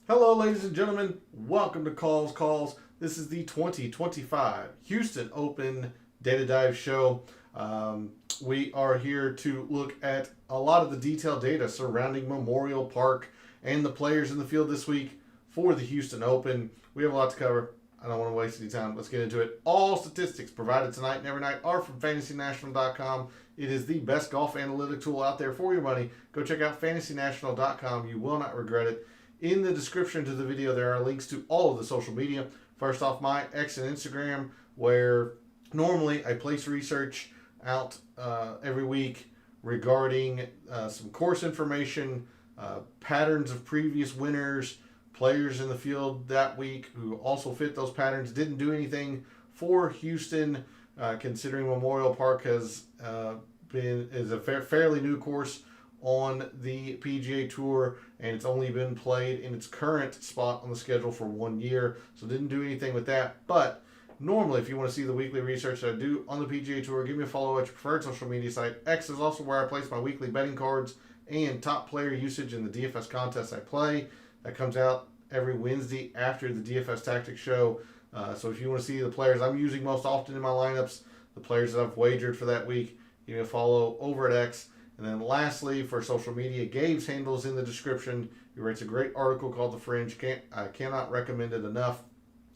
Hello, ladies and gentlemen. Welcome to Calls. This is the 2025 Houston Open Data Dive Show. We are here to look at a lot of the detailed data surrounding Memorial Park and the players in the field this week for the Houston Open. We have a lot to cover. I don't want to waste any time. Let's get into it. All statistics provided tonight and every night are from FantasyNational.com. It is the best golf analytic tool out there for your money. Go check out FantasyNational.com. You will not regret it. In the description to the video, there are links to all of the social media. First off, my X and Instagram, where normally I place research out every week regarding some course information, patterns of previous winners, players in the field that week who also fit those patterns. Didn't do anything for Houston, considering Memorial Park is a fairly new course on the PGA Tour, and it's only been played in its current spot on the schedule for 1 year, so didn't do anything with that. But normally, if you want to see the weekly research that I do on the PGA Tour, give me a follow at your preferred social media site. X is also where I place my weekly betting cards and top player usage in the DFS contests I play. That comes out every Wednesday after the DFS Tactics show. So if you want to see the players I'm using most often in my lineups, the players that I've wagered for that week, give me a follow over at X. And then lastly, for social media, Gabe's handle is in the description. He writes a great article called The Fringe. I cannot recommend it enough.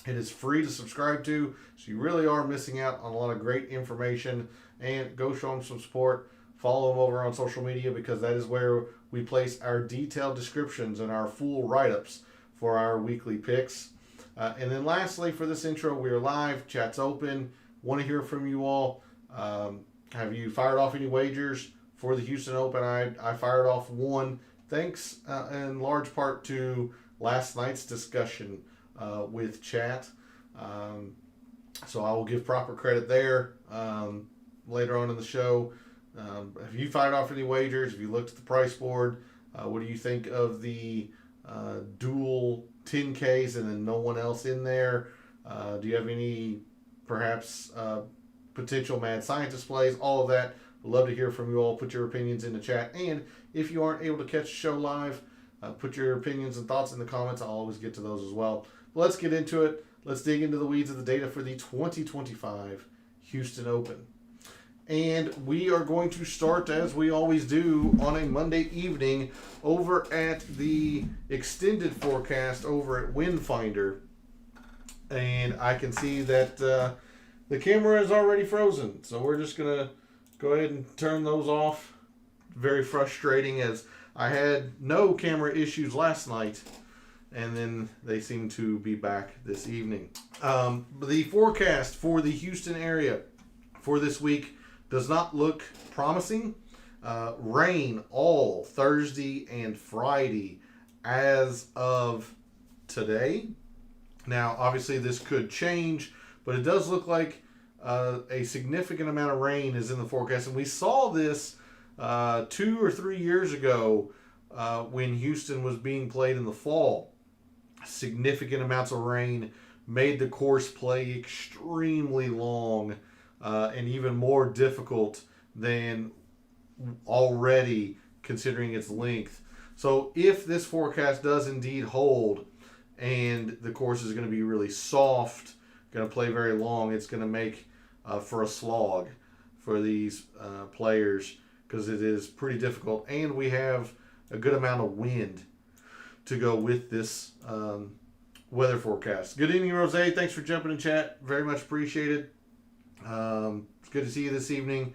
It is free to subscribe to, so you really are missing out on a lot of great information. And go show him some support. Follow him over on social media, because that is where we place our detailed descriptions and our full write-ups for our weekly picks. And then lastly, for this intro, we are live. Chat's open. Want to hear from you all. Have you fired off any wagers for the Houston Open? I fired off one, thanks in large part to last night's discussion with chat. So I will give proper credit there later on in the show. Have you fired off any wagers? Have you looked at the price board? What do you think of the dual 10Ks and then no one else in there? Do you have any perhaps potential mad scientist plays? All of that. Love to hear from you all. Put your opinions in the chat. And if you aren't able to catch the show live, put your opinions and thoughts in the comments. I'll always get to those as well. But let's get into it. Let's dig into the weeds of the data for the 2025 Houston Open. And we are going to start, as we always do, on a Monday evening over at the extended forecast over at Windfinder. And I can see that the camera is already frozen. So we're just going to go ahead and turn those off. Very frustrating, as I had no camera issues last night, and then they seem to be back this evening. The forecast for the Houston area for this week does not look promising. Rain all Thursday and Friday as of today. Now, obviously, this could change, but it does look like a significant amount of rain is in the forecast. And we saw this 2 or 3 years ago when Houston was being played in the fall. Significant amounts of rain made the course play extremely long and even more difficult than already, considering its length. So if this forecast does indeed hold and the course is going to be really soft, going to play very long, it's going to make for a slog for these players, because it is pretty difficult, and we have a good amount of wind to go with this weather forecast. Good evening, Rose. Thanks for jumping in chat. Very much appreciated. It's good to see you this evening.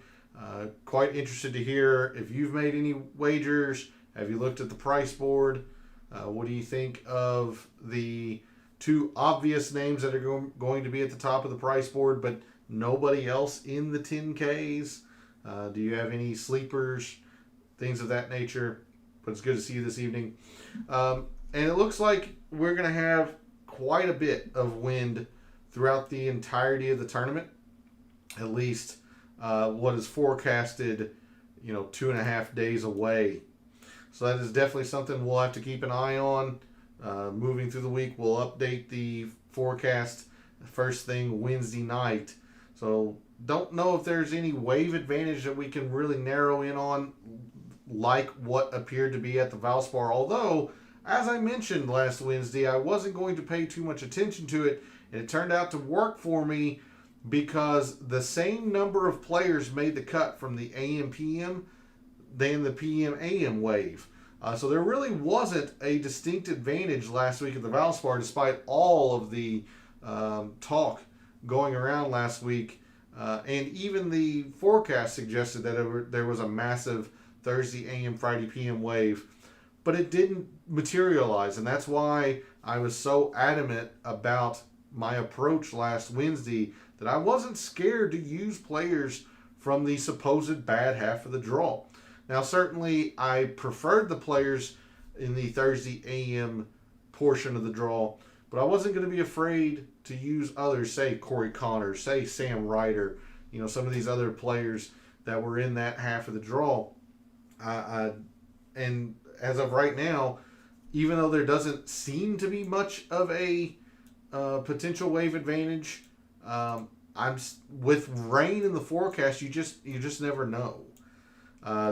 Quite interested to hear if you've made any wagers. Have you looked at the price board? What do you think of the two obvious names that are going to be at the top of the price board, but nobody else in the 10Ks? Do you have any sleepers, things of that nature? But it's good to see you this evening. And it looks like we're going to have quite a bit of wind throughout the entirety of the tournament. At least what is forecasted, 2.5 days away. So that is definitely something we'll have to keep an eye on. Moving through the week, we'll update the forecast first thing Wednesday night. So don't know if there's any wave advantage that we can really narrow in on, like what appeared to be at the Valspar. Although as I mentioned last Wednesday, I wasn't going to pay too much attention to it, and it turned out to work for me because the same number of players made the cut from the AM/PM than the PM/AM wave. So there really wasn't a distinct advantage last week at the Valspar, despite all of the talk going around last week. And even the forecast suggested that there was a massive Thursday AM, Friday PM wave. But it didn't materialize, and that's why I was so adamant about my approach last Wednesday, that I wasn't scared to use players from the supposed bad half of the draw. Now, certainly, I preferred the players in the Thursday AM portion of the draw, but I wasn't going to be afraid to use others, say Corey Connors, say Sam Ryder, some of these other players that were in that half of the draw. And as of right now, even though there doesn't seem to be much of a potential wave advantage, I'm with rain in the forecast. You just never know.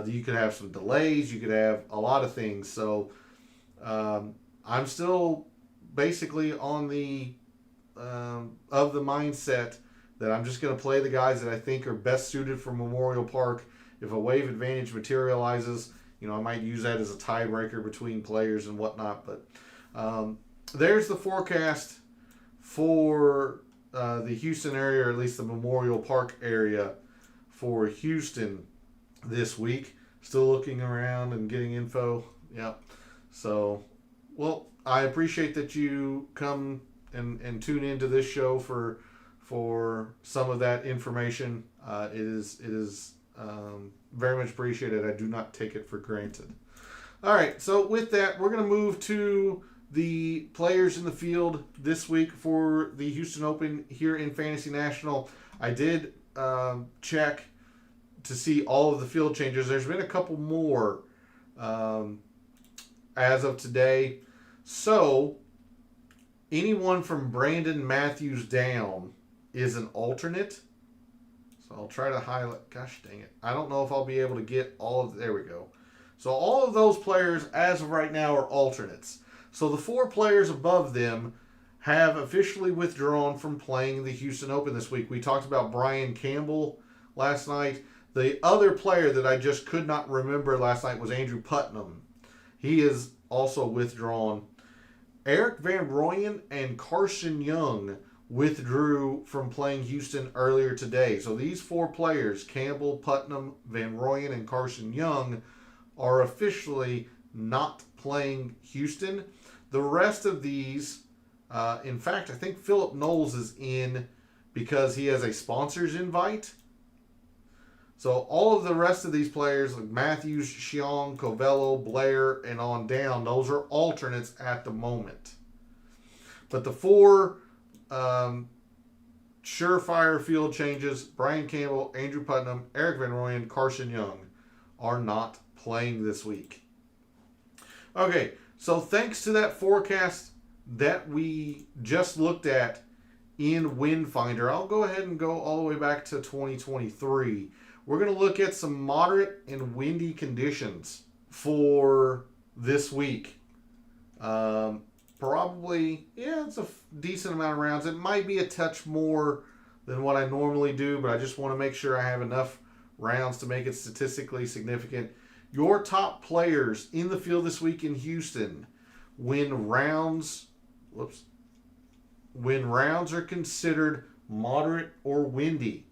You could have some delays. You could have a lot of things. So I'm still basically on the of the mindset that I'm just going to play the guys that I think are best suited for Memorial Park. If a wave advantage materializes, I might use that as a tiebreaker between players and whatnot. But there's the forecast for the Houston area, or at least the Memorial Park area for Houston this week. Still looking around and getting info. Yep. So, well, I appreciate that you come and tune into this show for some of that information. It is very much appreciated. I do not take it for granted. All right, so with that, we're going to move to the players in the field this week for the Houston Open here in Fantasy National. I did check to see all of the field changes. There's been a couple more as of today. So anyone from Brandon Matthews down is an alternate. So I'll try to highlight. Gosh dang it. I don't know if I'll be able to get all of... There we go. So all of those players as of right now are alternates. So the 4 players above them have officially withdrawn from playing the Houston Open this week. We talked about Brian Campbell last night. The other player that I just could not remember last night was Andrew Putnam. He is also withdrawn. Eric Van Rooyen and Carson Young withdrew from playing Houston earlier today. So these 4 players, Campbell, Putnam, Van Rooyen, and Carson Young, are officially not playing Houston. The rest of these, in fact, I think Philip Knowles is in because he has a sponsor's invite. So all of the rest of these players, like Matthews, Xiong, Covello, Blair, and on down, those are alternates at the moment. But the 4 surefire field changes, Brian Campbell, Andrew Putnam, Eric Van Rooyen, Carson Young, are not playing this week. Okay, so thanks to that forecast that we just looked at in Windfinder, I'll go ahead and go all the way back to 2023. We're going to look at some moderate and windy conditions for this week. Probably, it's a decent amount of rounds. It might be a touch more than what I normally do, but I just want to make sure I have enough rounds to make it statistically significant. Your top players in the field this week in Houston, when rounds are considered moderate or windy.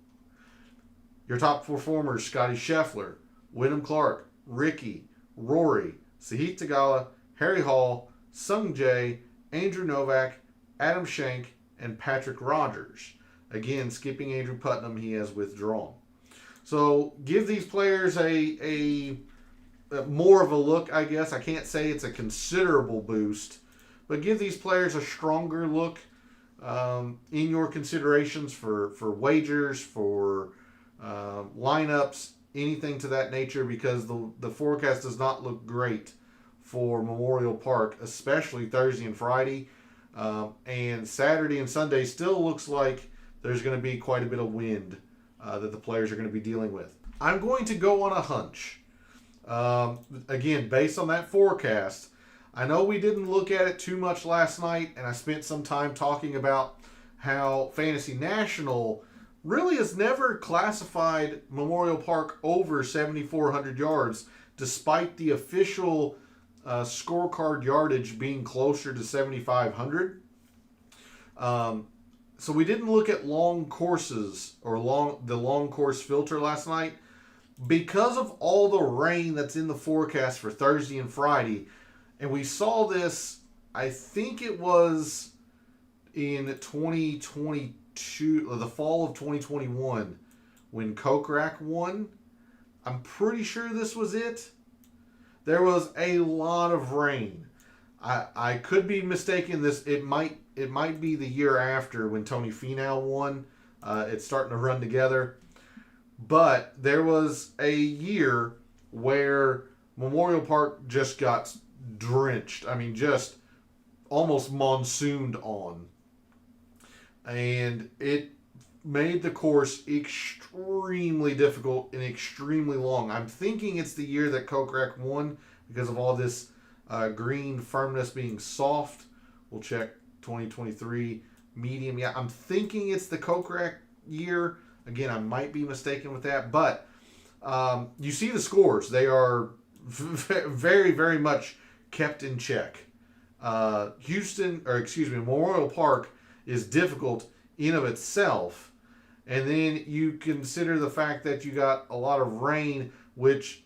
Your top performers, Scotty Scheffler, Wyndham Clark, Ricky, Rory, Sahith Theegala, Harry Hall, Sung Jae, Andrew Novak, Adam Schenk, and Patrick Rogers. Again, skipping Andrew Putnam, he has withdrawn. So give these players a more of a look, I guess. I can't say it's a considerable boost, but give these players a stronger look in your considerations for wagers, for lineups, anything to that nature, because the forecast does not look great for Memorial Park, especially Thursday and Friday. And Saturday and Sunday still looks like there's going to be quite a bit of wind that the players are going to be dealing with. I'm going to go on a hunch. Again, based on that forecast, I know we didn't look at it too much last night, and I spent some time talking about how Fantasy National really has never classified Memorial Park over 7,400 yards, despite the official scorecard yardage being closer to 7,500. So we didn't look at long courses or the long course filter last night because of all the rain that's in the forecast for Thursday and Friday. And we saw this, I think it was in 2022, or the fall of 2021, when Kokrak won. I'm pretty sure this was it. There was a lot of rain. I could be mistaken. It might be the year after when Tony Finau won. It's starting to run together. But there was a year where Memorial Park just got drenched. I mean, just almost monsooned on. And it made the course extremely difficult and extremely long. I'm thinking it's the year that Kokrak won because of all this green firmness being soft. We'll check 2023 medium. Yeah, I'm thinking it's the Kokrak year. Again, I might be mistaken with that, but you see the scores. They are very, very much kept in check. Memorial Park is difficult in of itself. And then you consider the fact that you got a lot of rain, which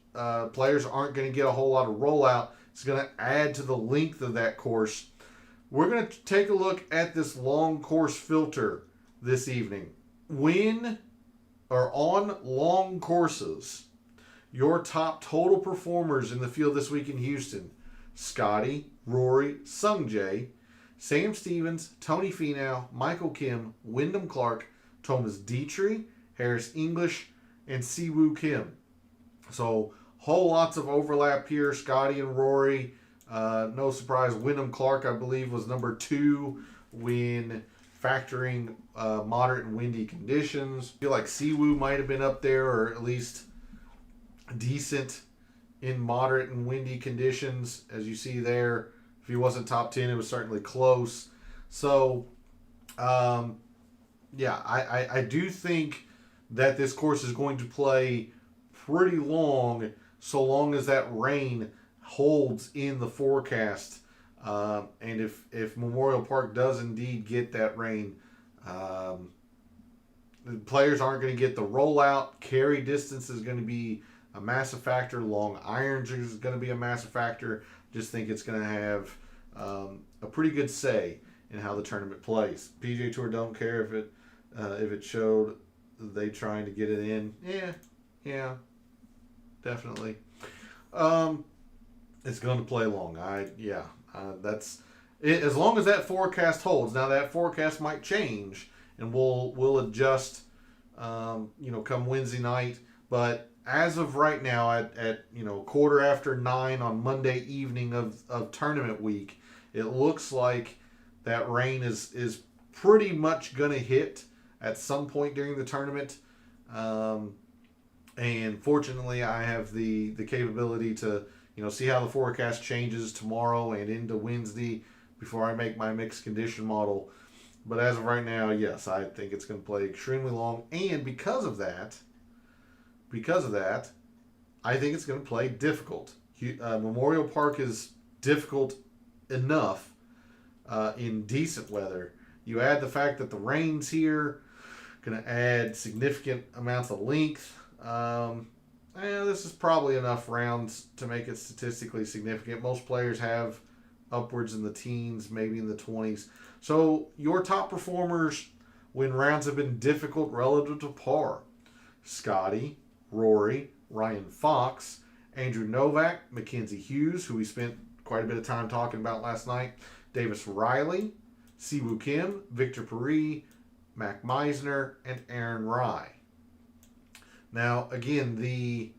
players aren't going to get a whole lot of rollout. It's going to add to the length of that course. We're going to take a look at this long course filter this evening. When or on long courses, your top total performers in the field this week in Houston: Scotty, Rory, Sungjae, Sam Stevens, Tony Finau, Michael Kim, Wyndham Clark, Thomas Dietrich, Harris English, and Siwoo Kim. So whole lots of overlap here. Scotty and Rory, no surprise. Wyndham Clark, I believe, was number 2 when factoring moderate and windy conditions. I feel like Siwoo might have been up there, or at least decent in moderate and windy conditions. As you see there, if he wasn't top 10, it was certainly close. So, yeah, I do think that this course is going to play pretty long, so long as that rain holds in the forecast. And if Memorial Park does indeed get that rain, the players aren't going to get the rollout. Carry distance is going to be a massive factor. Long irons is going to be a massive factor. Just think it's going to have a pretty good say in how the tournament plays. PGA Tour don't care if it showed they trying to get it in. Yeah, definitely. It's going to play long. That's it. As long as that forecast holds. Now that forecast might change, and we'll adjust. Come Wednesday night. But as of right now, at 9:15 on Monday evening of tournament week, it looks like that rain is pretty much gonna hit at some point during the tournament. And fortunately, I have the capability to see how the forecast changes tomorrow and into Wednesday before I make my mixed condition model. But as of right now, yes, I think it's going to play extremely long. And because of that, I think it's going to play difficult. Memorial Park is difficult enough in decent weather. You add the fact that the rain's here, going to add significant amounts of length. This is probably enough rounds to make it statistically significant. Most players have upwards in the teens, maybe in the 20s. So your top performers when rounds have been difficult relative to par: Scotty, Rory, Ryan Fox, Andrew Novak, Mackenzie Hughes, who we spent quite a bit of time talking about last night, Davis Riley, Siwoo Kim, Victor Paris, Mac Meisner, and Aaron Rai. Now, again, the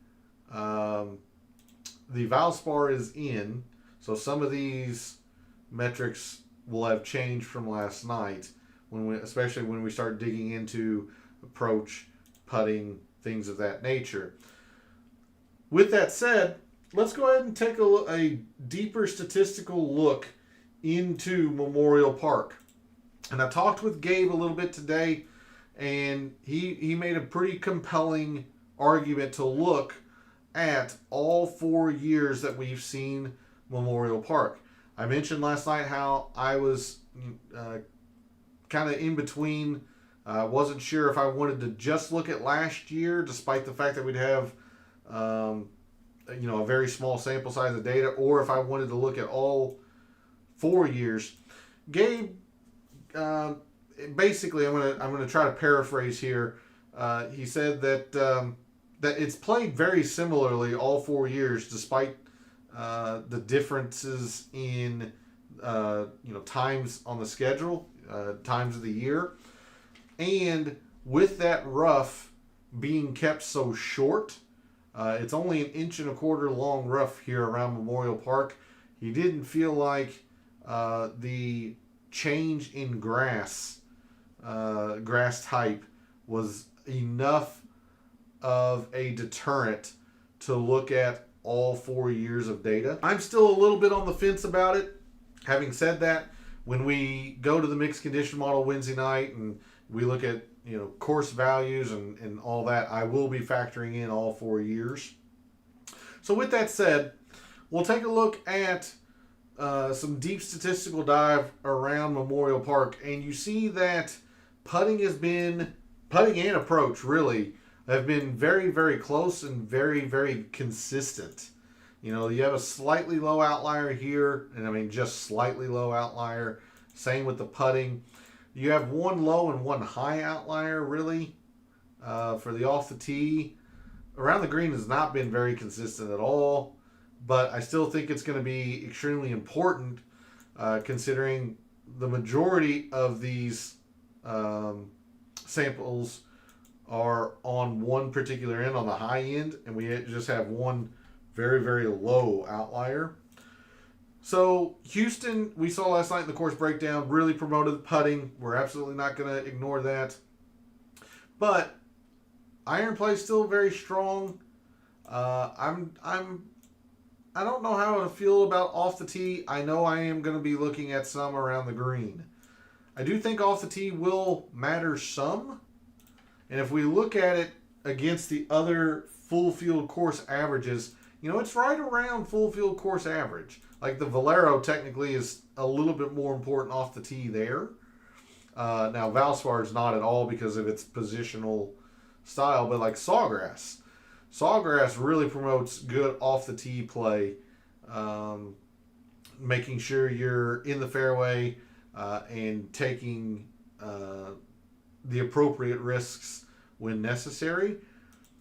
Valspar is in, so some of these metrics will have changed from last night, especially when we start digging into approach, putting, things of that nature. With that said, let's go ahead and take a deeper statistical look into Memorial Park. And I talked with Gabe a little bit today, and he made a pretty compelling argument to look at all 4 years that we've seen Memorial Park. I mentioned last night how I was kind of in between. Wasn't sure if I wanted to just look at last year, despite the fact that we'd have a very small sample size of data, or if I wanted to look at all 4 years. Gabe, basically, I'm gonna try to paraphrase here. He said that that it's played very similarly all 4 years, despite the differences in times on the schedule, times of the year, and with that rough being kept so short. It's only 1.25 inches long rough here around Memorial Park. He didn't feel like the change in grass type was enough of a deterrent to look at all 4 years of data. I'm still a little bit on the fence about it. Having said that, when we go to the mixed condition model Wednesday night and we look at course values and all that, I will be factoring in all 4 years. So with that said, we'll take a look at some deep statistical dive around Memorial Park, and you see that putting and approach really have been very, very close and very, very consistent. You have a slightly low outlier here, and I mean just slightly low outlier. Same with the putting. You have one low and one high outlier, really, for the off the tee. Around the green has not been very consistent at all, but I still think it's going to be extremely important, considering the majority of these samples are on one particular end, on the high end, and we just have one very, very low outlier. So Houston, we saw last night in the course breakdown, really promoted putting. We're absolutely not going to ignore that. But iron play is still very strong. I don't know how to feel about off the tee. I know I am going to be looking at some around the green. I do think off the tee will matter some. And if we look at it against the other full field course averages, it's right around full field course average. Like the Valero technically is a little bit more important off the tee there. Now Valspar is not at all because of its positional style, but like Sawgrass really promotes good off the tee play, making sure you're in the fairway and taking the appropriate risks when necessary.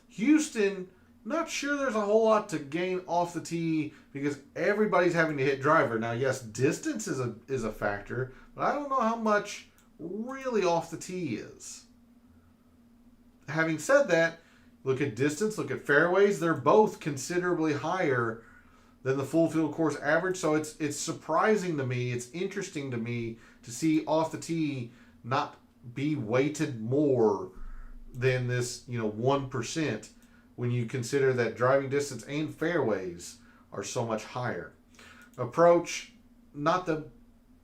Houston, not sure there's a whole lot to gain off the tee because everybody's having to hit driver. Now, yes, distance is a factor, but I don't know how much really off the tee is. Having said that, look at distance, look at fairways. They're both considerably higher than the full field course average. So it's surprising to me, it's interesting to me to see off the tee not be weighted more than this 1%. When you consider that driving distance and fairways are so much higher. Approach, not the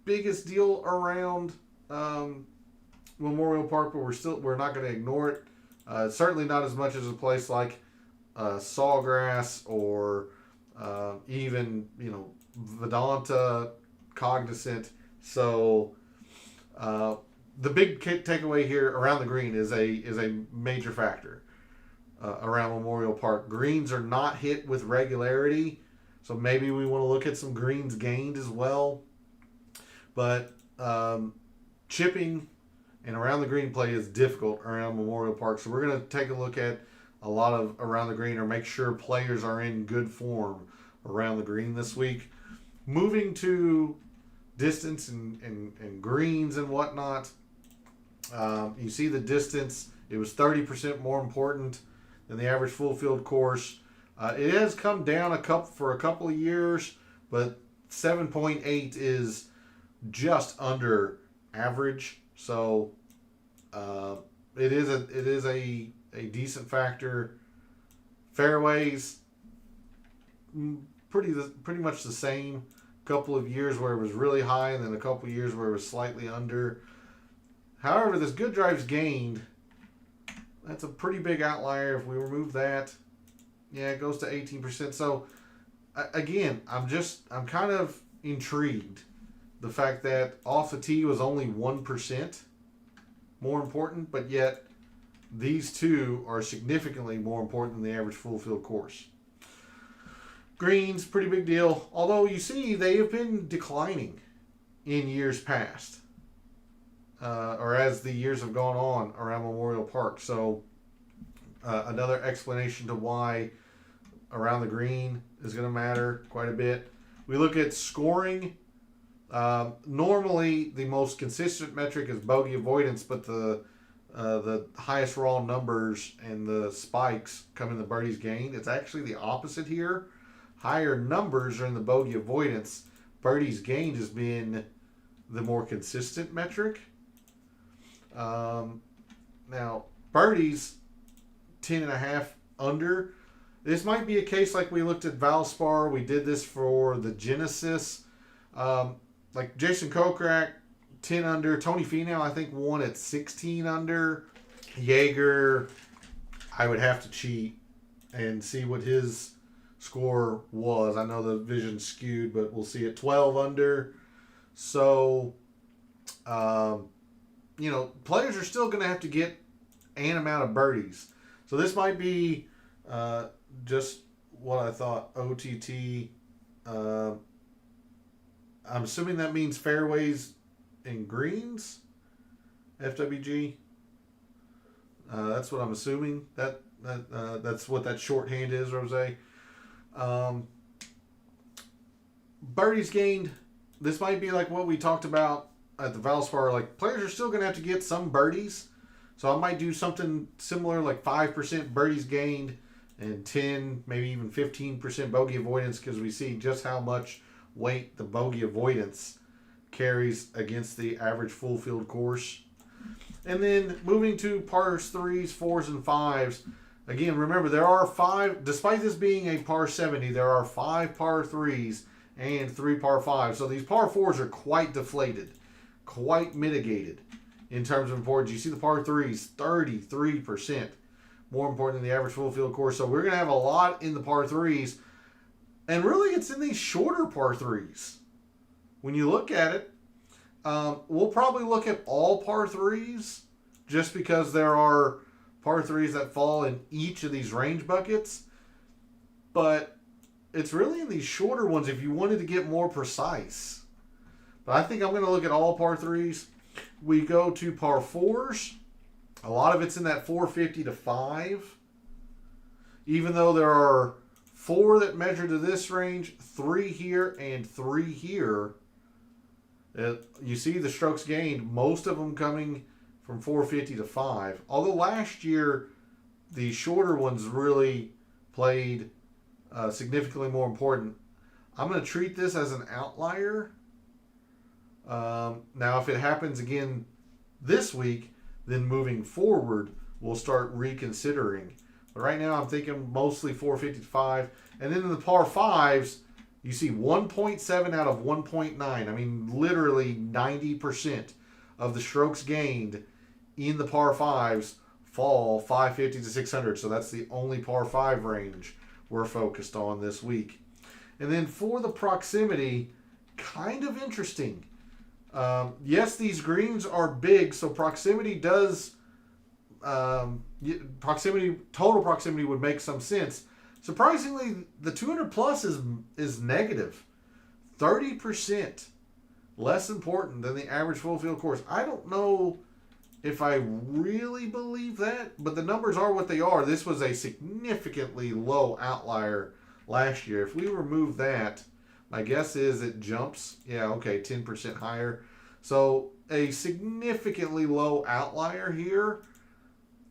biggest deal around Memorial Park, but we're not going to ignore it. Certainly not as much as a place like Sawgrass or even Vedanta, Cognizant. So the big takeaway here around the green is a major factor. Around Memorial Park. Greens are not hit with regularity, so maybe we want to look at some greens gained as well. But chipping and around the green play is difficult around Memorial Park, so we're going to take a look at a lot of around the green or make sure players are in good form around the green this week. Moving to distance and greens and whatnot, you see the distance, it was 30% more important than the average full field course. It has come down for a couple of years, but 7.8 is just under average. So it is a decent factor. Fairways, pretty much the same. Couple of years where it was really high, and then a couple of years where it was slightly under. However, this good drives gained, that's a pretty big outlier. If we remove that, yeah, it goes to 18%. So again, I'm kind of intrigued. The fact that off the tee was only 1% more important, but yet these two are significantly more important than the average full field course. Greens, pretty big deal. Although you see they have been declining in years past, or as the years have gone on around Memorial Park. So another explanation to why around the green is going to matter quite a bit. We look at scoring. Normally, the most consistent metric is bogey avoidance, but the highest raw numbers and the spikes come in the birdies gained. It's actually the opposite here. Higher numbers are in the bogey avoidance. Birdies gained has been the more consistent metric. Now, birdies 10.5 under. This might be a case like we looked at Valspar. We did this for the Genesis. Like Jason Kokrak, 10 under. Tony Finau, I think, won at 16 under. Jaeger, I would have to cheat and see what his score was. I know the vision's skewed, but we'll see it 12 under. So, players are still going to have to get an amount of birdies. So this might be just what I thought. OTT. I'm assuming that means fairways and greens. FWG. That's what I'm assuming. That's what that shorthand is, Rose. Birdies gained. This might be like what we talked about at the Valspar. Like, players are still going to have to get some birdies. So I might do something similar, like 5% birdies gained and 10, maybe even 15% bogey avoidance, because we see just how much weight the bogey avoidance carries against the average full field course. And then moving to pars 3s, 4s, and 5s. Again, remember, there are 5, despite this being a par 70, there are 5 par 3s and 3 par 5s. So these par 4s are quite deflated, quite mitigated in terms of importance. You see the par 3s, 33% more important than the average full field course. So we're going to have a lot in the par 3s. And really, it's in these shorter par 3s. When you look at it, we'll probably look at all par 3s just because there are par 3s that fall in each of these range buckets. But it's really in these shorter ones if you wanted to get more precise. But I think I'm going to look at all par 3s. We go to par 4s. A lot of it's in that 450 to 5. Even though there are 4 that measure to this range, 3 here, and 3 here. You see the strokes gained, most of them coming from 450 to 5. Although last year, the shorter ones really played significantly more important. I'm going to treat this as an outlier. Now, if it happens again this week, then moving forward, we'll start reconsidering. But right now, I'm thinking mostly 450 to 5. And then in the par 5s, you see 1.7 out of 1.9. I mean, literally 90% of the strokes gained in the par 5s fall 550 to 600. So that's the only par 5 range we're focused on this week. And then for the proximity, kind of interesting. Yes, these greens are big, so proximity does... total proximity would make some sense. Surprisingly, the 200 plus is negative. 30% less important than the average full field course. I don't know if I really believe that, but the numbers are what they are. This was a significantly low outlier last year. If we remove that, my guess is it jumps. Yeah, okay, 10% higher. So a significantly low outlier here.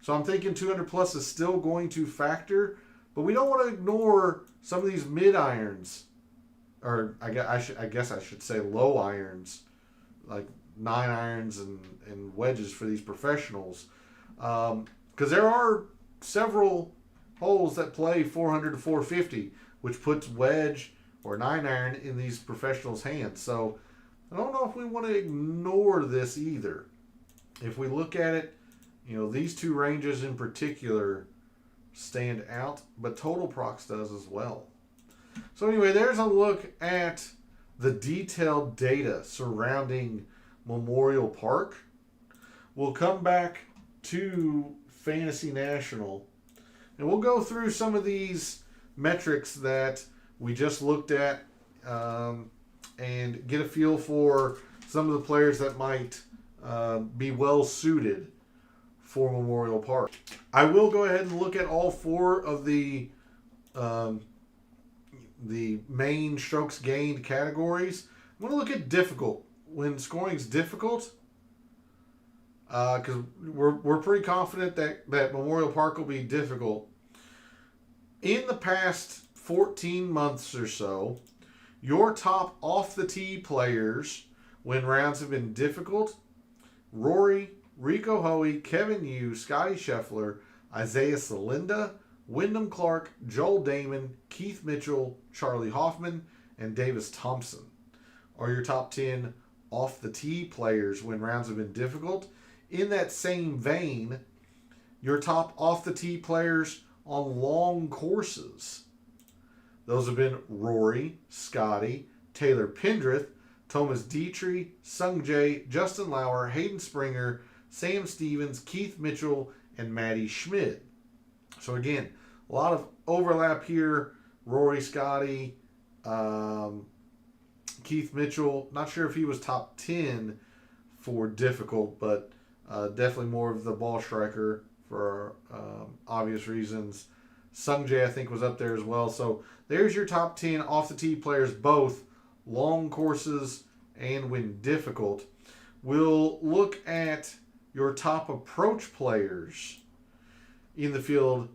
So I'm thinking 200 plus is still going to factor, but we don't want to ignore some of these mid irons, or I guess I should say low irons, like 9 irons and wedges for these professionals, because there are several holes that play 400 to 450. which puts wedge or 9-iron in these professionals' hands. So I don't know if we want to ignore this either. If we look at it, these two ranges in particular stand out, but Total Procs does as well. So anyway, there's a look at the detailed data surrounding Memorial Park. We'll come back to Fantasy National, and we'll go through some of these metrics that we just looked at and get a feel for some of the players that might be well suited for Memorial Park. I will go ahead and look at all four of the main strokes gained categories. I'm going to look at difficult. When scoring is difficult, because we're pretty confident that Memorial Park will be difficult. In the past 14 months or so, your top off-the-tee players when rounds have been difficult: Rory, Rico Hoey, Kevin Yu, Scotty Scheffler, Isaiah Salinda, Wyndham Clark, Joel Damon, Keith Mitchell, Charlie Hoffman, and Davis Thompson are your top 10 off-the-tee players when rounds have been difficult. In that same vein, your top off-the-tee players on long courses. Those have been Rory, Scotty, Taylor Pendrith, Thomas Dietrich, Sung Jae, Justin Lauer, Hayden Springer, Sam Stevens, Keith Mitchell, and Matty Schmidt. So again, a lot of overlap here. Rory, Scotty, Keith Mitchell. Not sure if he was top 10 for difficult, but definitely more of the ball striker for obvious reasons. Sung Jae, I think, was up there as well. So there's your top 10 off-the-tee players, both long courses and when difficult. We'll look at your top approach players in the field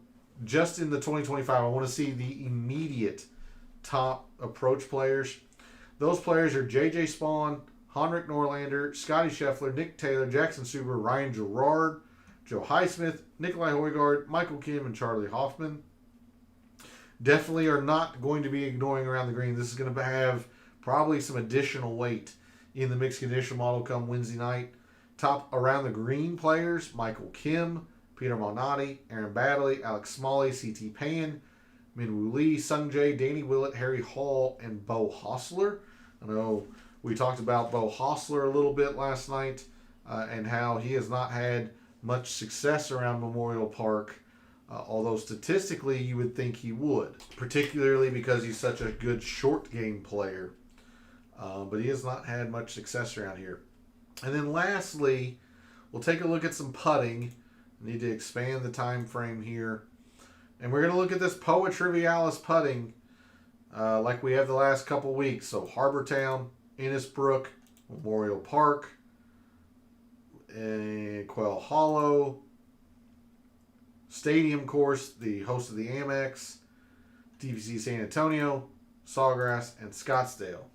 just in the 2025. I want to see the immediate top approach players. Those players are J.J. Spawn, Henrik Norlander, Scotty Scheffler, Nick Taylor, Jackson Suber, Ryan Gerard, Joe Highsmith, Nikolai Højgaard, Michael Kim, and Charlie Hoffman. Definitely are not going to be ignoring around the green. This is going to have probably some additional weight in the mixed condition model come Wednesday night. Top around the green players: Michael Kim, Peter Malnati, Aaron Baddeley, Alex Smalley, C.T. Pan, Minwoo Lee, Sung Jae, Danny Willett, Harry Hall, and Bo Hostler. I know we talked about Bo Hostler a little bit last night and how he has not had much success around Memorial Park, although statistically you would think he would, particularly because he's such a good short game player. But he has not had much success around here. And then lastly, we'll take a look at some putting. I need to expand the time frame here. And we're going to look at this Poa Trivialis putting like we have the last couple weeks. So Harbor Town, Innisbrook, Memorial Park, Quail Hollow, Stadium Course, the host of the Amex, DVC San Antonio, Sawgrass, and Scottsdale.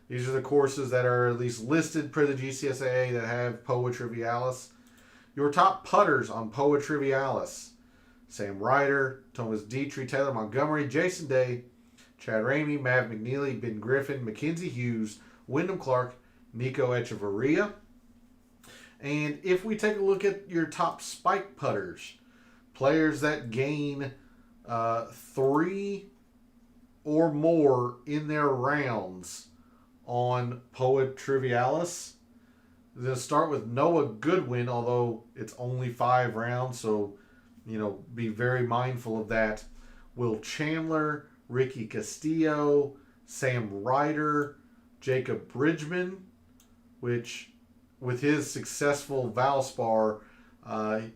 These are the courses that are at least listed per the GCSAA that have Poa Trivialis. Your top putters on Poa Trivialis: Sam Ryder, Thomas Dietrich, Taylor Montgomery, Jason Day, Chad Ramey, Mav McNeely, Ben Griffin, Mackenzie Hughes, Wyndham Clark, Nico Echeverria. And if we take a look at your top spike putters, players that gain 3 or more in their rounds on Poa Trivialis. I'm going to start with Noah Goodwin, although it's only 5 rounds, so be very mindful of that. Will Chandler, Ricky Castillo, Sam Ryder, Jacob Bridgman, which with his successful Valspar,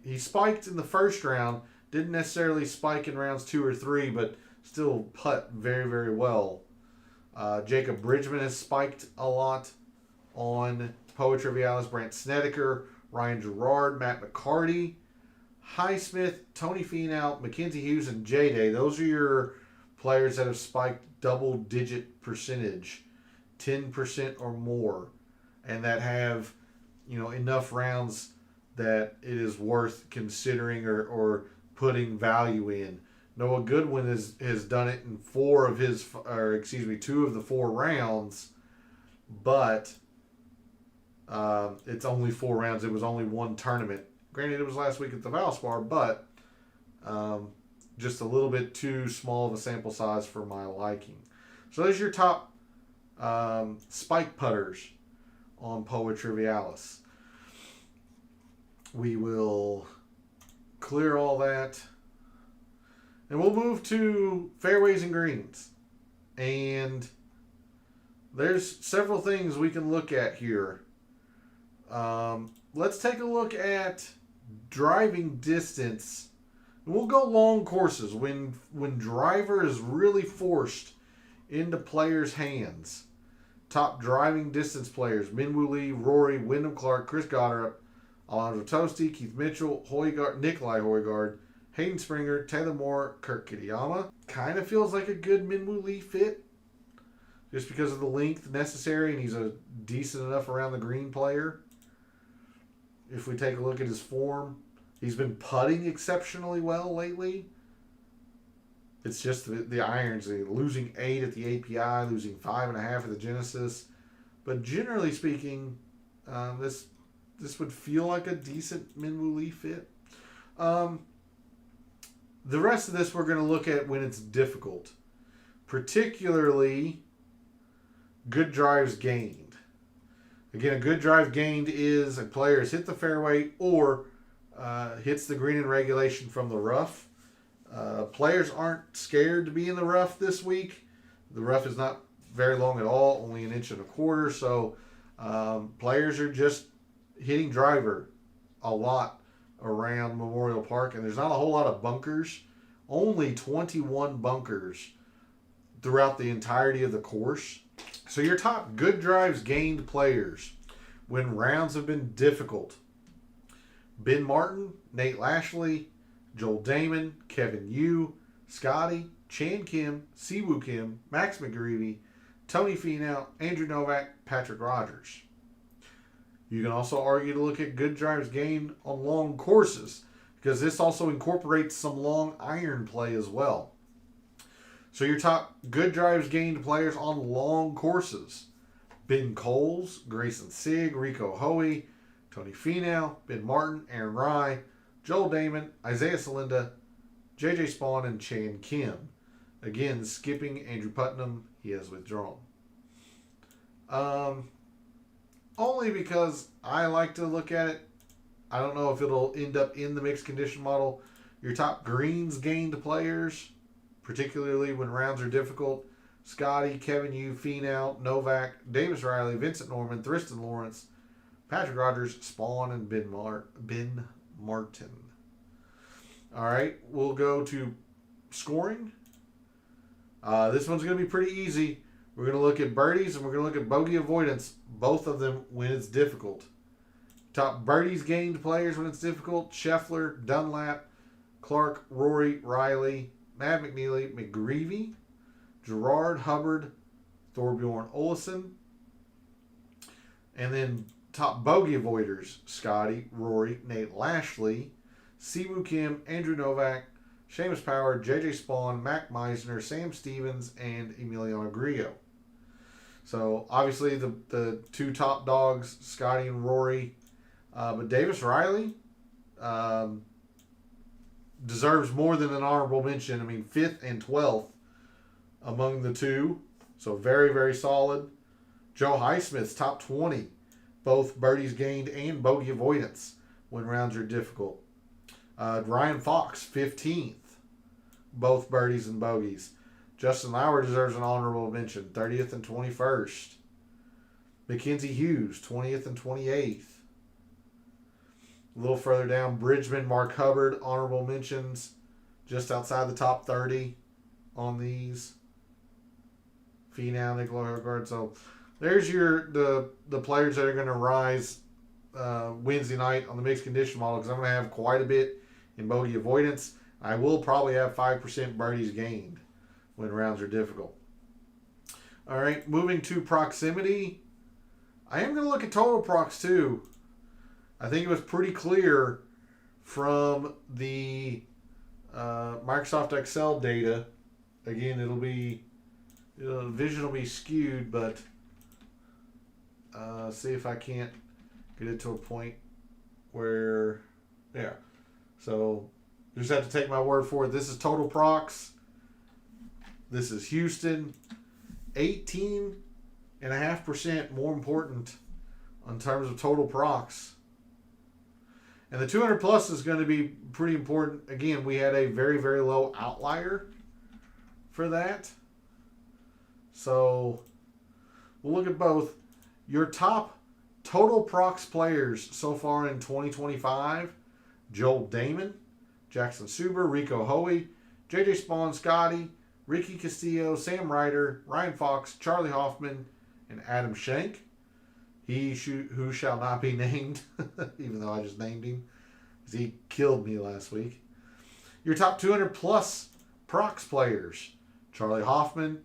he spiked in the first round, didn't necessarily spike in rounds 2 or 3, but still putt very, very well. Jacob Bridgman has spiked a lot on Poa Trivialis. Brant Snedeker, Ryan Gerard, Matt McCarty, Highsmith, Tony Finau, Mackenzie Hughes, and J-Day. Those are your players that have spiked double-digit percentage, 10% or more, and that have enough rounds that it is worth considering or putting value in. Noah Goodwin has done it in two of the 4 rounds, but it's only 4 rounds. It was only one tournament. Granted, it was last week at the Valspar, but just a little bit too small of a sample size for my liking. So there's your top spike putters on Poa Trivialis. We will clear all that. And we'll move to fairways and greens. And there's several things we can look at here. Let's take a look at driving distance. And we'll go long courses when driver is really forced into players' hands. Top driving distance players: Minwoo Lee, Rory, Wyndham Clark, Chris Goddard, Alonso Tosti, Keith Mitchell, Nikolai Højgaard, Hayden Springer, Taylor Moore, Kurt Kitayama. Kind of feels like a good Minwoo Lee fit, just because of the length necessary, and he's a decent enough around the green player. If we take a look at his form, he's been putting exceptionally well lately. It's just the irons, losing 8 at the API, losing 5.5 at the Genesis. But generally speaking, this would feel like a decent Minwoo Lee fit. The rest of this we're going to look at when it's difficult. Particularly, good drives gained. Again, a good drive gained is a player has hit the fairway or hits the green in regulation from the rough. Players aren't scared to be in the rough this week. The rough is not very long at all, only 1.25 inches. So players are just hitting driver a lot around Memorial Park, and there's not a whole lot of bunkers. Only 21 bunkers throughout the entirety of the course. So your top good drives gained players when rounds have been difficult: Ben Martin, Nate Lashley, Joel Damon, Kevin Yu, Scotty, Chan Kim, Siwoo Kim, Max McGreevy, Tony Finau, Andrew Novak, Patrick Rogers. You can also argue to look at good drives gained on long courses, because this also incorporates some long iron play as well. So your top good drives gained players on long courses: Ben Coles, Grayson Sigg, Rico Hoey, Tony Finau, Ben Martin, Aaron Rai, Joel Damon, Isaiah Salinda, JJ Spawn, and Chan Kim. Again, skipping Andrew Putnam. He has withdrawn. Only because I like to look at it. I don't know if it'll end up in the mixed condition model. Your top greens gained players, particularly when rounds are difficult: Scotty, Kevin Yu, Finau, Novak, Davis Riley, Vincent Norman, Thriston Lawrence, Patrick Rogers, Spawn, and Ben Martin. All right, we'll go to scoring. This one's going to be pretty easy. We're going to look at birdies and we're going to look at bogey avoidance, both of them when it's difficult. Top birdies gained players when it's difficult: Scheffler, Dunlap, Clark, Rory, Riley, Matt McNeely, McGreevy, Gerard, Hubbard, Thorbjorn Olesen. And then top bogey avoiders: Scotty, Rory, Nate Lashley, Siwoo Kim, Andrew Novak, Seamus Power, JJ Spawn, Mac Meisner, Sam Stevens, and Emiliano Grillo. So obviously the two top dogs, Scotty and Rory, but Davis Riley deserves more than an honorable mention. I mean, 5th and 12th among the two, so very, very solid. Joe Highsmith's top 20, both birdies gained and bogey avoidance when rounds are difficult. Ryan Fox, 15th, both birdies and bogeys. Justin Lauer deserves an honorable mention, 30th and 21st. Mackenzie Hughes, 20th and 28th. A little further down, Bridgman, Mark Hubbard, honorable mentions, just outside the top 30 on these. Finau, Nikolai Højgaard. So there's the players that are going to rise Wednesday night on the mixed condition model, because I'm going to have quite a bit in bogey avoidance. I will probably have 5% birdies gained when rounds are difficult. All right, moving to proximity. I am going to look at total procs too. I think it was pretty clear from the Microsoft Excel data. Again, vision will be skewed, but see if I can't get it to a point where, yeah. So you just have to take my word for it. This is total procs. This is Houston. 18.5% more important in terms of total procs. And the 200 plus is going to be pretty important. Again, we had a very, very low outlier for that. So we'll look at both. Your top total procs players so far in 2025: Joel Damon, Jackson Suber, Rico Hoey, JJ Spawn, Scotty, Ricky Castillo, Sam Ryder, Ryan Fox, Charlie Hoffman, and Adam Schenk. Who shall not be named, even though I just named him, because he killed me last week. Your top 200 plus procs players: Charlie Hoffman,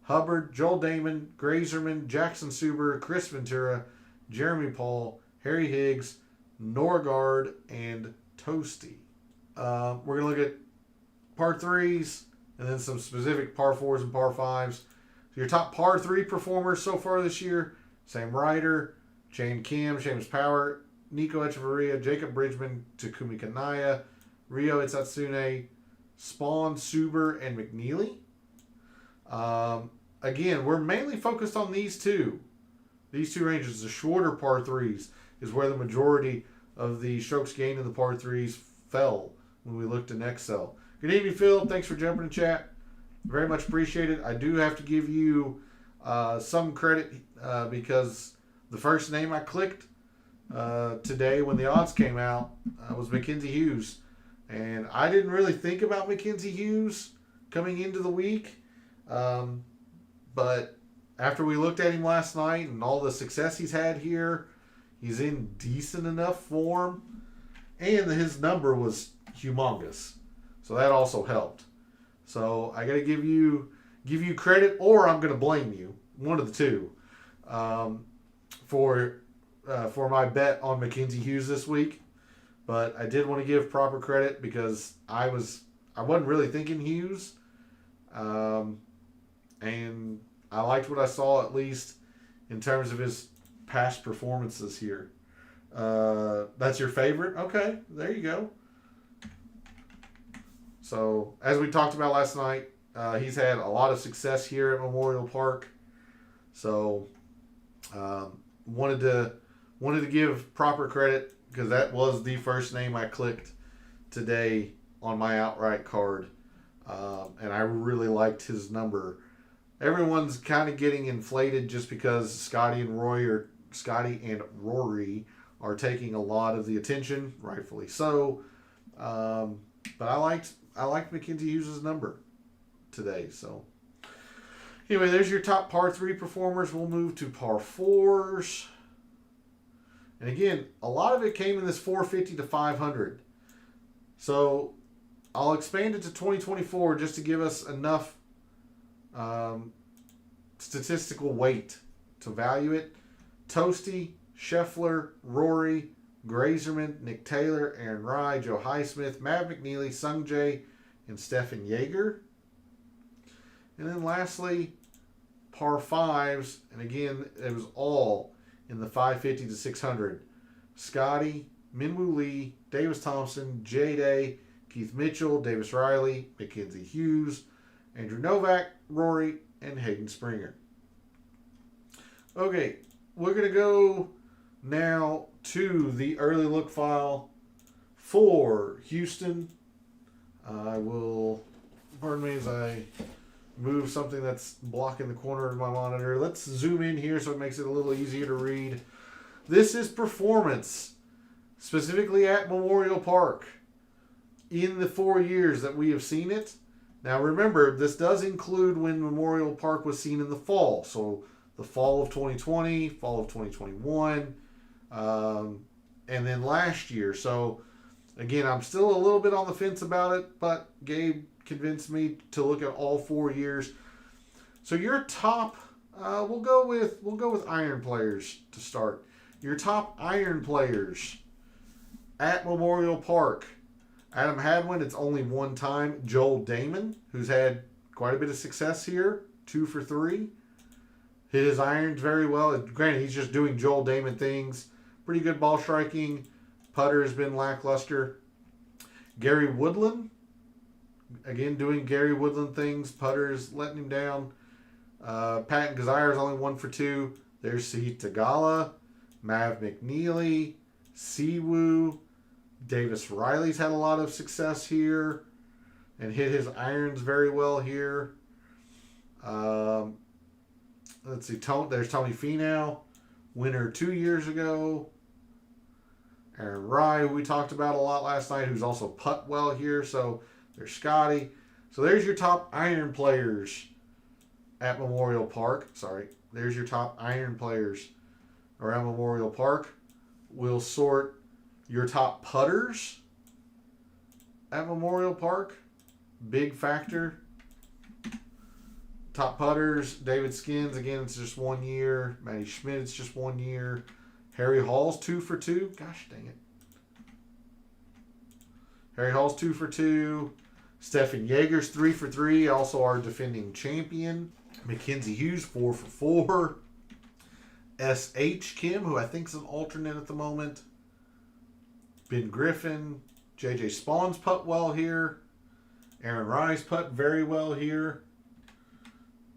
Hubbard, Joel Damon, Grazerman, Jackson Suber, Chris Ventura, Jeremy Paul, Harry Higgs, Norgard, and Toasty. We're going to look at par 3s and then some specific par 4s and par 5s. So your top par 3 performers so far this year: Sam Ryder, Shane Kim, Seamus Power, Nico Echeverria, Jacob Bridgman, Takumi Kanaya, Ryo Itsatsune, Spawn, Suber, and McNeely. Again, we're mainly focused on these two. These two ranges. The shorter par 3s is where the majority of the strokes gained in the par 3s fell when we looked in Excel. Good evening, Phil. Thanks for jumping in chat. Very much appreciated. I do have to give you some credit because the first name I clicked today when the odds came out was Mackenzie Hughes. And I didn't really think about Mackenzie Hughes coming into the week. But after we looked at him last night and all the success he's had here, he's in decent enough form. And his number was humongous. So that also helped. So I got to give you credit, or I'm going to blame you. One of the two. For my bet on Mackenzie Hughes this week. But I did want to give proper credit because I wasn't really thinking Hughes. And I liked what I saw, at least in terms of his past performances here. That's your favorite? Okay, there you go. So, as we talked about last night, he's had a lot of success here at Memorial Park. So, wanted to give proper credit because that was the first name I clicked today on my outright card. And I really liked his number. Everyone's kind of getting inflated just because Scotty and Rory are taking a lot of the attention, rightfully so. But I liked Mackenzie Hughes' number today. So anyway, there's your top par 3 performers. We'll move to par 4s. And again, a lot of it came in this 450 to 500. So I'll expand it to 2024 just to give us enough statistical weight to value it. Toasty, Scheffler, Rory, Grazerman, Nick Taylor, Aaron Rai, Joe Highsmith, Matt McNeely, Sung Jae, and Stefan Jaeger. And then lastly, par 5s. And again, it was all in the 550 to 600. Scotty, Minwoo Lee, Davis Thompson, J-Day, Keith Mitchell, Davis Riley, Mackenzie Hughes, Andrew Novak, Rory, and Hayden Springer. Okay, we're going to go now to the early look file for Houston. I will, pardon me as I move something that's blocking the corner of my monitor. Let's zoom in here so it makes it a little easier to read. This is performance, specifically at Memorial Park, in the 4 years that we have seen it. Now remember, this does include when Memorial Park was seen in the fall. So the fall of 2020, fall of 2021, and then last year. So again, I'm still a little bit on the fence about it, but Gabe convinced me to look at all 4 years. So your top, we'll go with iron players to start. Your top iron players at Memorial Park Adam Hadwin, it's only one time. Joel Damon, who's had quite a bit of success here, 2 for 3. Hit his irons very well. Granted, he's just doing Joel Damon things. Pretty good ball striking. Putter has been lackluster. Gary Woodland, again doing Gary Woodland things. Putter is letting him down. Patton Kazire is only 1 for 2. There's Sahith Theegala, Mav McNeely, Siwoo. Davis Riley's had a lot of success here and hit his irons very well here. Let's see. There's Tony Finau, winner 2 years ago. Aaron Rye, who we talked about a lot last night, who's also putt well here. So there's Scotty. So there's your top iron players at Memorial Park. Sorry. There's your top iron players around Memorial Park. We'll sort your top putters at Memorial Park. Big factor. Top putters, David Skins, again, it's just 1 year. Matty Schmidt, it's just 1 year. Harry Hall's 2 for 2. Gosh dang it. Harry Hall's 2 for 2. Stephen Yeager's 3 for 3, also our defending champion. Mackenzie Hughes, 4 for 4. S.H. Kim, who I think is an alternate at the moment. Ben Griffin. J.J. Spawn's putt well here. Aaron Rye's putt very well here.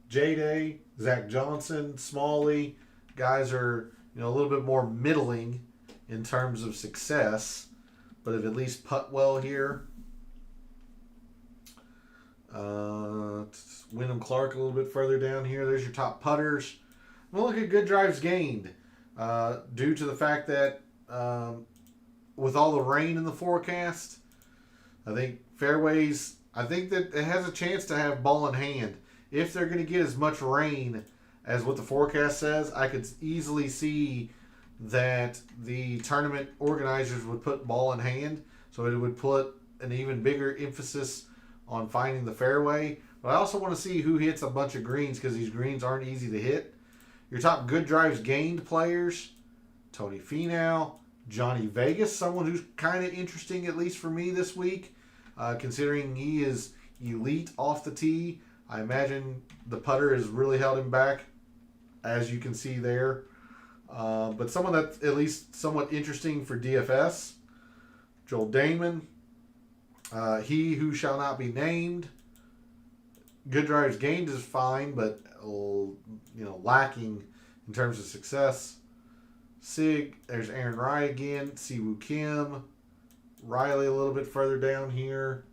J-Day, Zach Johnson, Smalley. Guys are, a little bit more middling in terms of success, but have at least putt well here. Wyndham Clark a little bit further down here. There's your top putters. We'll look at good drives gained due to the fact that with all the rain in the forecast, I think fairways, I think that it has a chance to have ball in hand. If they're going to get as much rain as what the forecast says, I could easily see that the tournament organizers would put ball in hand. So it would put an even bigger emphasis on finding the fairway. But I also want to see who hits a bunch of greens because these greens aren't easy to hit. Your top good drives gained players, Tony Finau, Johnny Vegas, someone who's kind of interesting, at least for me this week, considering he is elite off the tee. I imagine the putter has really held him back, as you can see there. But someone that's at least somewhat interesting for DFS, Joel Damon, he who shall not be named. Good drives gained is fine, but lacking in terms of success. Sig, there's Aaron Rye again, Siwoo Kim, Riley a little bit further down here.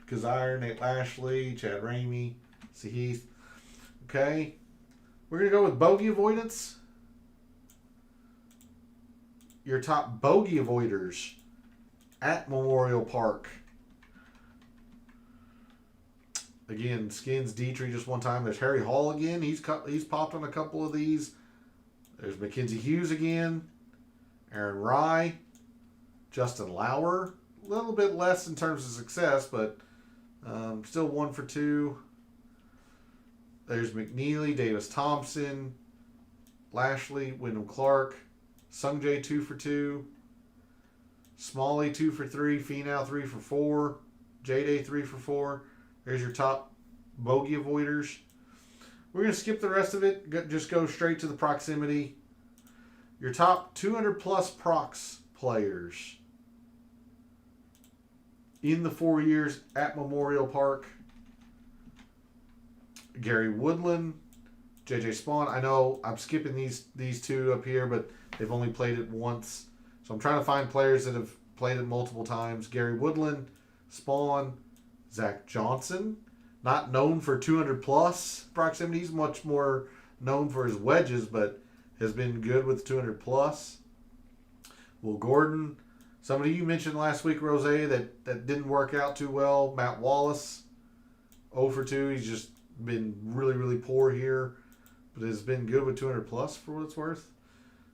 Kazire, Nate Lashley, Chad Ramey, Sahith. Okay. We're going to go with bogey avoidance. Your top bogey avoiders at Memorial Park. Again, Skins, Dietrich just one time. There's Harry Hall again. He's popped on a couple of these. There's Mackenzie Hughes again. Aaron Rye. Justin Lauer. A little bit less in terms of success, but still 1 for 2. There's McNeely, Davis Thompson, Lashley, Wyndham Clark, Sungjae 2 for 2, Smalley 2 for 3, Finau 3 for 4, J-Day 3 for 4. There's your top bogey avoiders. We're going to skip the rest of it. Just go straight to the proximity. Your top 200 plus prox players in the 4 years at Memorial Park. Gary Woodland, J.J. Spawn. I know I'm skipping these two up here, but they've only played it once. So I'm trying to find players that have played it multiple times. Gary Woodland, Spawn, Zach Johnson. Not known for 200 plus proximity. He's much more known for his wedges, but has been good with 200 plus. Will Gordon. Somebody you mentioned last week, Rose, that didn't work out too well. Matt Wallace, 0 for 2. He's just been really, really poor here, but has been good with 200 plus for what it's worth.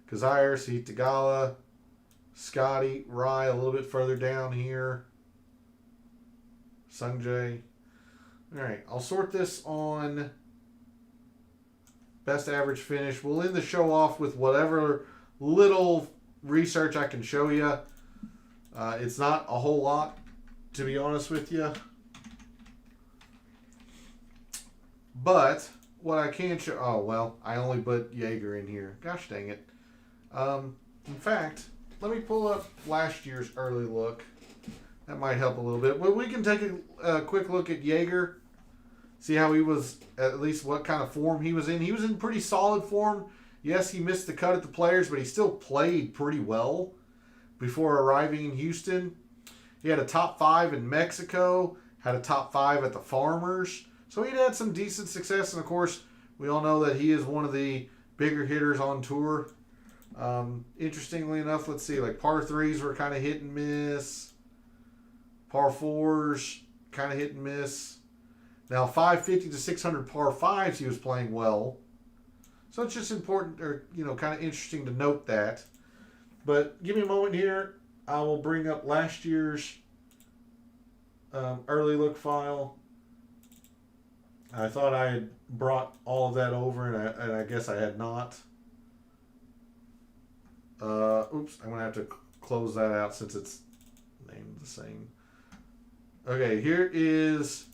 Kazire, Sahith Theegala, Scotty, Rye a little bit further down here. Sungjae. All right, I'll sort this on best average finish. We'll end the show off with whatever little research I can show you. It's not a whole lot, to be honest with you. But what I can show... Oh, well, I only put Jaeger in here. Gosh dang it. In fact, let me pull up last year's early look. That might help a little bit. Well, we can take a quick look at Jaeger. See how he was, at least what kind of form he was in. He was in pretty solid form. Yes, he missed the cut at the Players, but he still played pretty well before arriving in Houston. He had a top 5 in Mexico, had a top 5 at the Farmers. So he'd had some decent success, and of course, we all know that he is one of the bigger hitters on tour. Interestingly enough, let's see, like par 3s were kind of hit and miss. Par 4s, kind of hit and miss. Now, 550 to 600 par 5s, he was playing well. So it's just important, or, kind of interesting to note that. But give me a moment here. I will bring up last year's early look file. I thought I had brought all of that over, and I guess I had not. Oops, I'm going to have to close that out since it's named the same. Okay, here is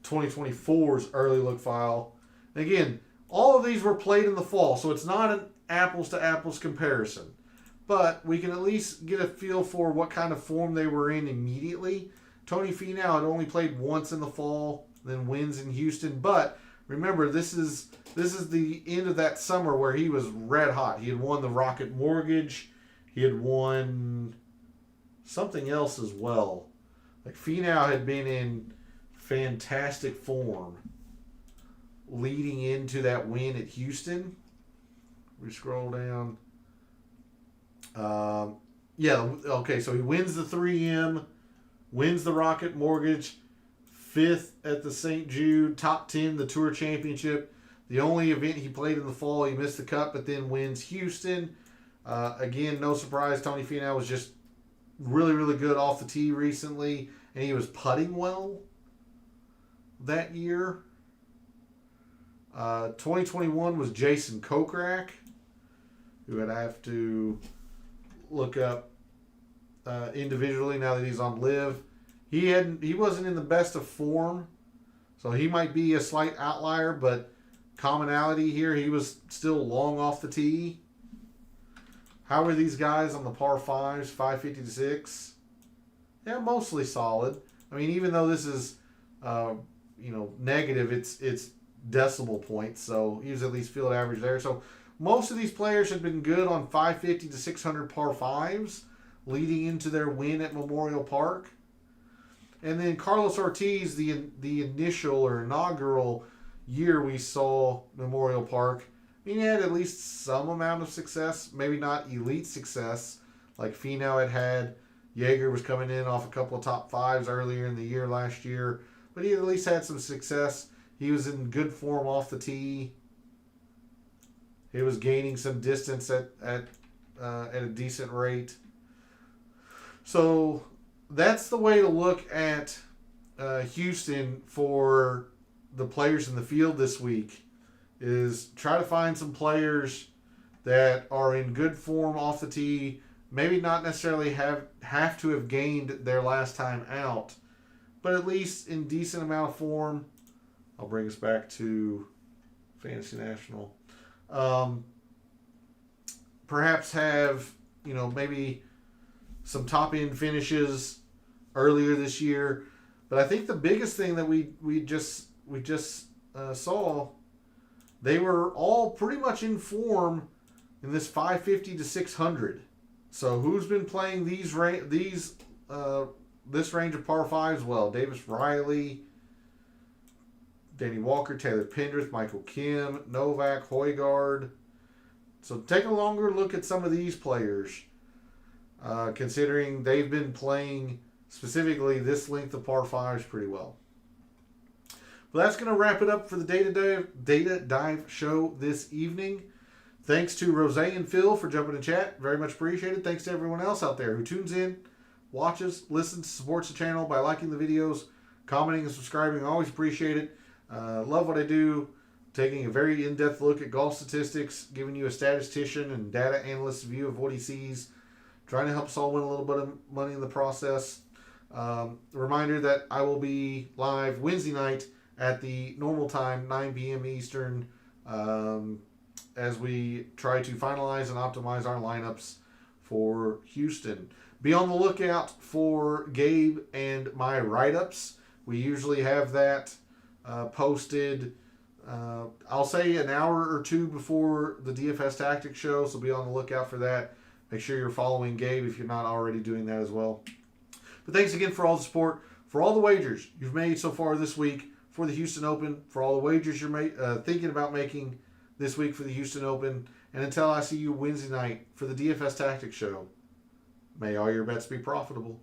2024's early look file. And again, all of these were played in the fall, so it's not an apples to apples comparison. But we can at least get a feel for what kind of form they were in immediately. Tony Finau had only played once in the fall, then wins in Houston. But remember, this is the end of that summer where he was red hot. He had won the Rocket Mortgage. He had won something else as well. Like Finau had been in fantastic form leading into that win at Houston. We scroll down. Okay, so he wins the 3M, wins the Rocket Mortgage, 5th at the St. Jude, top 10, the Tour Championship. The only event he played in the fall, he missed the cut, but then wins Houston. Again, no surprise, Tony Finau was just really, really good off the tee recently, and he was putting well that year. 2021 was Jason Kokrak, who I'd have to look up individually now that he's on live. He wasn't in the best of form, so he might be a slight outlier, but commonality here, he was still long off the tee. How are these guys on the par 5s, 550 to 6? Yeah, mostly solid. I mean, even though this is negative, it's decimal points, so he was at least field average there. So most of these players had been good on 550 to 600 par 5s leading into their win at Memorial Park. And then Carlos Ortiz, the initial or inaugural year we saw Memorial Park, he had at least some amount of success, maybe not elite success like Finau had. Jaeger was coming in off a couple of top 5s earlier in the year last year, but he at least had some success. He was in good form off the tee. He was gaining some distance at a decent rate. So that's the way to look at Houston for the players in the field this week, is try to find some players that are in good form off the tee, maybe not necessarily have to have gained their last time out, but at least in decent amount of form. I'll bring us back to Fantasy National. Perhaps have, maybe some top-end finishes earlier this year. But I think the biggest thing that we just saw, they were all pretty much in form in this 550 to 600. So who's been playing this range of par 5s well? Davis Riley, Danny Walker, Taylor Pendrith, Michael Kim, Novak, Højgaard. So take a longer look at some of these players, considering they've been playing specifically this length of par 5s pretty well. Well, that's going to wrap it up for the Data Dive show this evening. Thanks to Rose and Phil for jumping in chat. Very much appreciated. Thanks to everyone else out there who tunes in, watches, listens, supports the channel by liking the videos, commenting, and subscribing. I always appreciate it. Love what I do. Taking a very in-depth look at golf statistics, giving you a statistician and data analyst view of what he sees. trying to help us all win a little bit of money in the process. Reminder that I will be live Wednesday night at the normal time, 9 p.m. Eastern, as we try to finalize and optimize our lineups for Houston. Be on the lookout for Gabe and my write-ups. We usually have that posted, I'll say an hour or two before the DFS Tactics show, so be on the lookout for that. Make sure you're following Gabe if you're not already doing that as well. But thanks again for all the support, for all the wagers you've made so far this week for the Houston Open, for all the wagers you're thinking about making this week for the Houston Open. And until I see you Wednesday night for the DFS Tactics show, may all your bets be profitable.